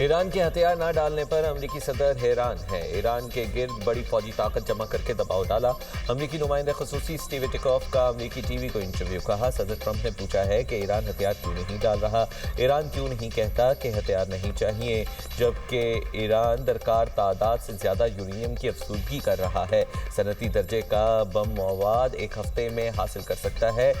ایران کے ہتھیار نہ ڈالنے پر امریکی صدر حیران ہے. ایران کے گرد بڑی فوجی طاقت جمع کر کے دباؤ ڈالا. امریکی نمائندہ خصوصی اسٹیو وٹکوف کا امریکی ٹی وی کو انٹرویو. کہا صدر ٹرمپ نے پوچھا ہے کہ ایران ہتھیار کیوں نہیں ڈال رہا. ایران کیوں نہیں کہتا کہ ہتھیار نہیں چاہیے جبکہ ایران درکار تعداد سے زیادہ یورینیم کی افزودگی کر رہا ہے. صنعتی درجے کا بم مواد ایک ہفتے میں حاصل کر سکتا ہے.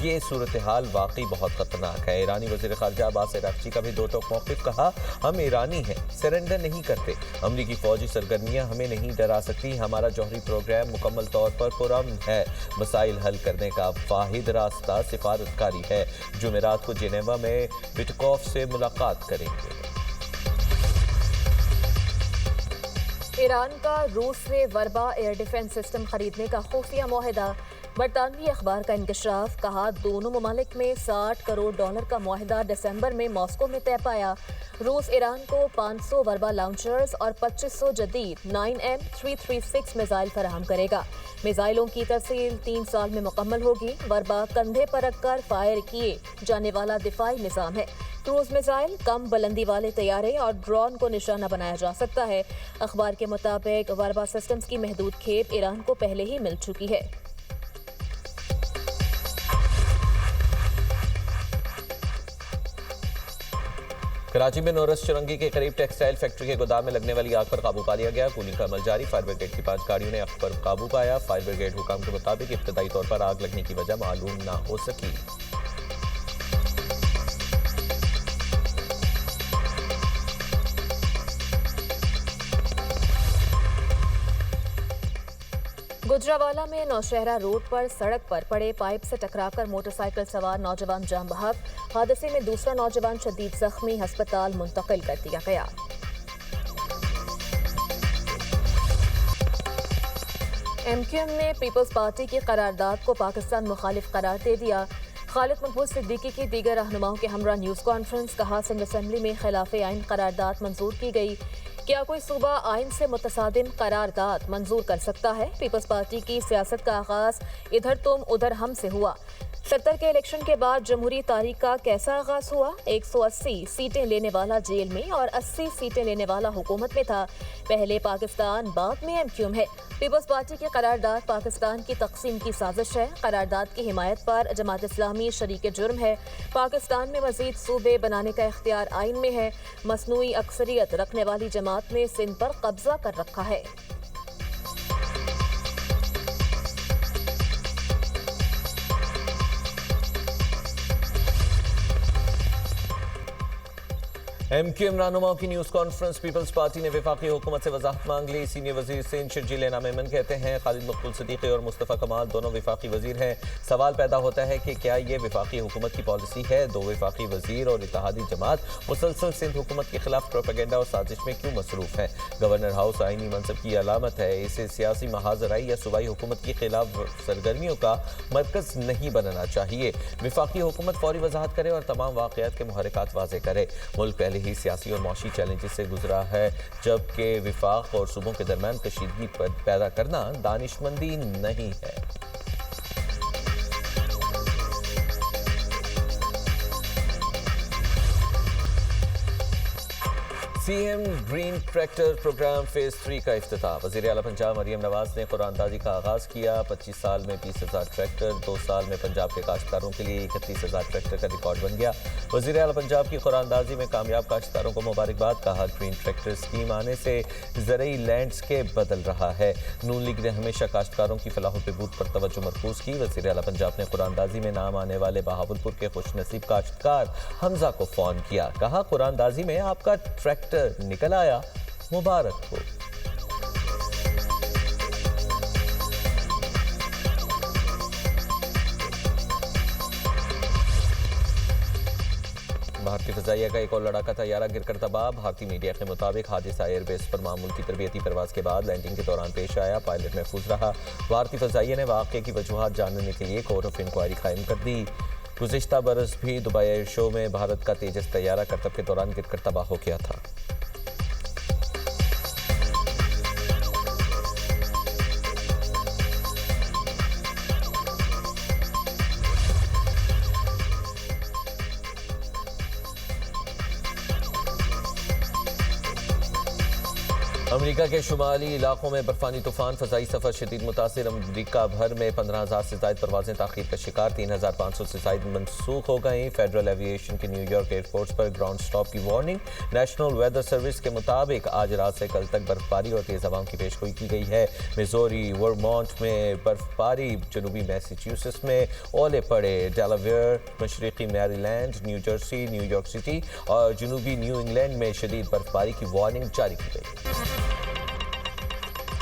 یہ صورتحال واقعی بہت خطرناک ہے. ایرانی وزیر خارجہ عباس عراقچی کا بھی دو ٹوک موقف. کہا ہم ایرانی ہیں, سرنڈر نہیں کرتے. امریکی فوجی سرگرمیاں ہمیں نہیں ڈرا سکتی. ہمارا جوہری پروگرام مکمل طور پر پرامن ہے. مسائل حل کرنے کا واحد راستہ سفارتکاری ہے. جمعرات کو جنیوا میں وٹکوف سے ملاقات کریں گے. ایران کا روس سے وربا ایئر ڈیفنس سسٹم خریدنے کا خفیہ معاہدہ. برطانوی اخبار کا انکشاف. کہا دونوں ممالک میں $60 کروڑ کا معاہدہ دسمبر میں ماسکو میں طے پایا. روس ایران کو 500 وربا لانچرز اور 2500 جدید 9M336 میزائل فراہم کرے گا. میزائلوں کی ترسیل 3 سال میں مکمل ہوگی. وربا کندھے پر رکھ کر فائر کیے جانے والا دفاعی نظام ہے. کروز میزائل, کم بلندی والے طیارے اور ڈرون کو نشانہ بنایا جا سکتا ہے. اخبار کے مطابق وربا سسٹمز کی محدود کھیپ ایران کو پہلے ہی مل چکی ہے. کراچی میں نورس چرنگی کے قریب ٹیکسٹائل فیکٹری کے گودام میں لگنے والی آگ پر قابو پا لیا گیا. کولنگ کا عمل جاری. فائر بریگیڈ کی 5 گاڑیوں نے آگ پر قابو پایا. فائر بریگیڈ حکام کے مطابق ابتدائی طور پر آگ لگنے کی وجہ معلوم نہ ہو سکی. گجراوالا میں نوشہرہ روڈ پر سڑک پر پڑے پائپ سے ٹکرا کر موٹر سائیکل سوار نوجوان جاں بحق. حادثے میں دوسرا نوجوان شدید زخمی, ہسپتال منتقل کر دیا گیا. ایم کیو ایم نے پیپلز پارٹی کی قرارداد کو پاکستان مخالف قرار دے دیا. خالد مقبول صدیقی کی دیگر رہنماؤں کے ہمراہ نیوز کانفرنس. کہا سندھ اسمبلی میں خلاف آئین قرارداد منظور کی گئی. کیا کوئی صوبہ آئین سے متصادم قرارداد منظور کر سکتا ہے؟ پیپلز پارٹی کی سیاست کا آغاز ادھر تم ادھر ہم سے ہوا. 70 کے الیکشن کے بعد جمہوری تاریخ کا کیسا آغاز ہوا؟ 180 سیٹیں لینے والا جیل میں اور 80 سیٹیں لینے والا حکومت میں تھا. پہلے پاکستان بعد میں ایم کیو ایم ہے. پیپلز پارٹی کی قرارداد پاکستان کی تقسیم کی سازش ہے. قرارداد کی حمایت پر جماعت اسلامی شریک جرم ہے. پاکستان میں مزید صوبے بنانے کا اختیار آئین میں ہے. مصنوعی اکثریت رکھنے والی جماعت نے سندھ پر قبضہ کر رکھا ہے. ایم کیو ایم رہنماؤں کی نیوز کانفرنس. پیپلز پارٹی نے وفاقی حکومت سے وضاحت مانگ لی. سینئر وزیر سندھ شرجیل انعام ایمن کہتے ہیں خالد مقبول صدیقی اور مصطفیٰ کمال دونوں وفاقی وزیر ہیں. سوال پیدا ہوتا ہے کہ کیا یہ وفاقی حکومت کی پالیسی ہے؟ 2 وفاقی وزیر اور اتحادی جماعت مسلسل سندھ حکومت کے خلاف پروپیگنڈا اور سازش میں کیوں مصروف ہیں؟ گورنر ہاؤس آئینی منصب کی علامت ہے. اسے سیاسی محاذرائی یا صوبائی حکومت کے خلاف سرگرمیوں کا مرکز نہیں بننا چاہیے. وفاقی حکومت فوری وضاحت کرے اور تمام واقعات کے محرکات واضح کرے. ملک پہلے ہی سیاسی اور معاشی چیلنجز سے گزرا ہے, جبکہ وفاق اور صوبوں کے درمیان کشیدگی پیدا کرنا دانشمندی نہیں ہے. C M green tractor programme phase 3 کا افتتاح. وزیر اعلیٰ پنجاب مریم نواز نے قرآن اندازی کا آغاز کیا. 25 سال میں 20,000 ٹریکٹر. 2 سال میں پنجاب کے کاشتکاروں کے لیے 31,000 ٹریکٹر کا ریکارڈ بن گیا. وزیر اعلیٰ پنجاب کی قرآن اندازی میں کامیاب کاشتکاروں کو مبارکباد. کہا گرین ٹریکٹر اسکیم آنے سے زرعی لینڈسکیپ بدل رہا ہے. نون لیگ نے ہمیشہ کاشتکاروں کی فلاح و بہبود پر توجہ مرکوز کی. وزیر اعلیٰ پنجاب نے قرآن اندازی میں نام آنے والے بہاولپور کے خوش نصیب کاشتکار حمزہ کو فون کیا. کہا قرآن اندازی میں آپ کا ٹریکٹر نکل آیا, مبارک ہو. بھارتی فضائیہ کا ایک اور لڑاکا طیارہ گر کر تباہ. بھارتی میڈیا کے مطابق حادثہ ایئر بیس پر معمول کی تربیتی پرواز کے بعد لینڈنگ کے دوران پیش آیا. پائلٹ محفوظ رہا. بھارتی فضائیہ نے واقعے کی وجوہات جاننے کے لیے کورٹ آف انکوائری قائم کر دی. گزشتہ برس بھی دبئی ایئر شو میں بھارت کا تیجس طیارہ کرتب کے دوران گر کر تباہ ہو گیا تھا. امریکہ کے شمالی علاقوں میں برفانی طوفان، فضائی سفر شدید متاثر۔ امریکہ بھر میں 15,000 سے زائد پروازیں تاخیر کا شکار، 3,500 سے زائد منسوخ ہو گئیں۔ فیڈرل ایوی ایشن کے نیو یارک ایئرپورٹس پر گراؤنڈ سٹاپ کی وارننگ۔ نیشنل ویدر سروس کے مطابق آج رات سے کل تک برفباری اور تیز ہواؤں کی پیشگوئی کی گئی ہے۔ میزوری، ورمونٹ میں برفباری، جنوبی میساچیوسیٹس میں اولے پڑے، ڈیلاویئر، مشرقی Maryland, New Jersey, New York City اور جنوبی نیو انگلینڈ میں شدید برفباری کی وارننگ جاری کی گئی۔